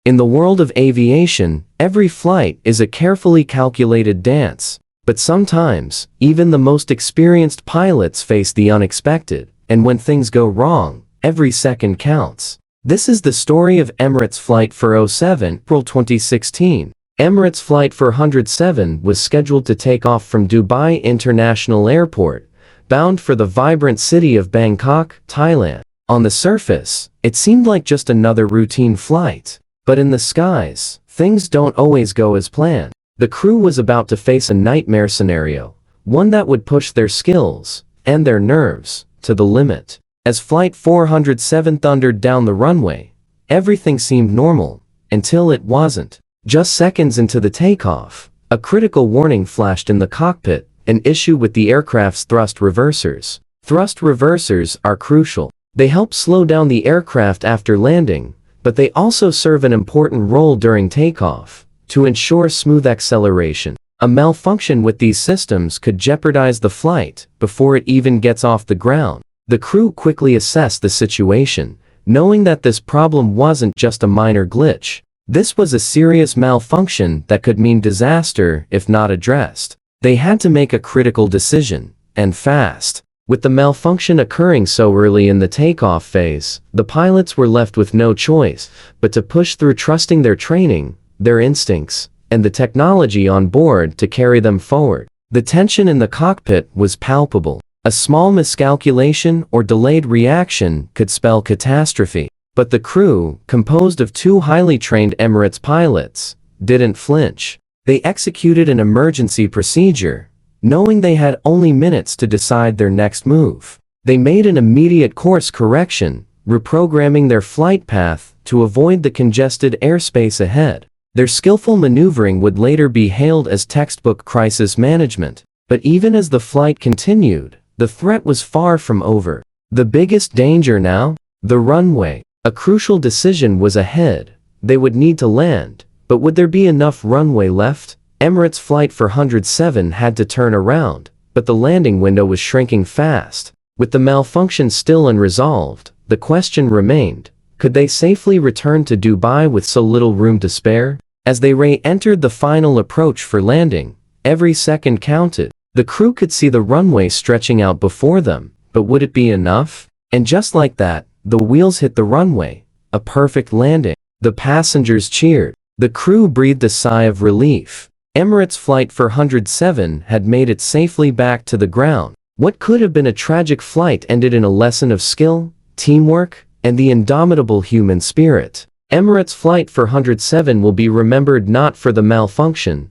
In the world of aviation, every flight is a carefully calculated dance. But sometimes, even the most experienced pilots face the unexpected, and when things go wrong, every second counts. This is the story of Emirates Flight 407, April 2016. Emirates Flight 407 was scheduled to take off from Dubai International Airport, bound for the vibrant city of Bangkok, Thailand. On the surface, it seemed like just another routine flight. But in the skies, things don't always go as planned. The crew was about to face a nightmare scenario, one that would push their skills and their nerves to the limit. As Flight 407 thundered down the runway, everything seemed normal until it wasn't. Just seconds into the takeoff, a critical warning flashed in the cockpit, an issue with the aircraft's thrust reversers. Thrust reversers are crucial. They help slow down the aircraft after landing, but they also serve an important role during takeoff to ensure smooth acceleration. A malfunction with these systems could jeopardize the flight before it even gets off the ground. The crew quickly assessed the situation, knowing that this problem wasn't just a minor glitch. This was a serious malfunction that could mean disaster if not addressed. They had to make a critical decision, and fast. With the malfunction occurring so early in the takeoff phase, the pilots were left with no choice but to push through, trusting their training, their instincts, and the technology on board to carry them forward. The tension in the cockpit was palpable. A small miscalculation or delayed reaction could spell catastrophe. But the crew, composed of two highly trained Emirates pilots, didn't flinch. They executed an emergency procedure, knowing they had only minutes to decide their next move. They made an immediate course correction, reprogramming their flight path to avoid the congested airspace ahead. Their skillful maneuvering would later be hailed as textbook crisis management. But even as the flight continued, the threat was far from over. The biggest danger now? The runway. A crucial decision was ahead. They would need to land, but would there be enough runway left? Emirates Flight 407 had to turn around, but the landing window was shrinking fast. With the malfunction still unresolved, the question remained, could they safely return to Dubai with so little room to spare? As they re-entered the final approach for landing, every second counted. The crew could see the runway stretching out before them, but would it be enough? And just like that, the wheels hit the runway, a perfect landing. The passengers cheered. The crew breathed a sigh of relief. Emirates Flight 407 had made it safely back to the ground. What could have been a tragic flight ended in a lesson of skill, teamwork, and the indomitable human spirit. Emirates Flight 407 will be remembered not for the malfunction,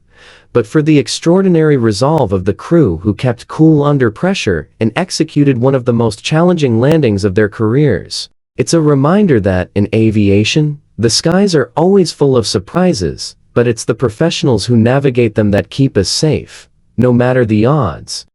but for the extraordinary resolve of the crew who kept cool under pressure and executed one of the most challenging landings of their careers. It's a reminder that, in aviation, the skies are always full of surprises, but it's the professionals who navigate them that keep us safe, no matter the odds.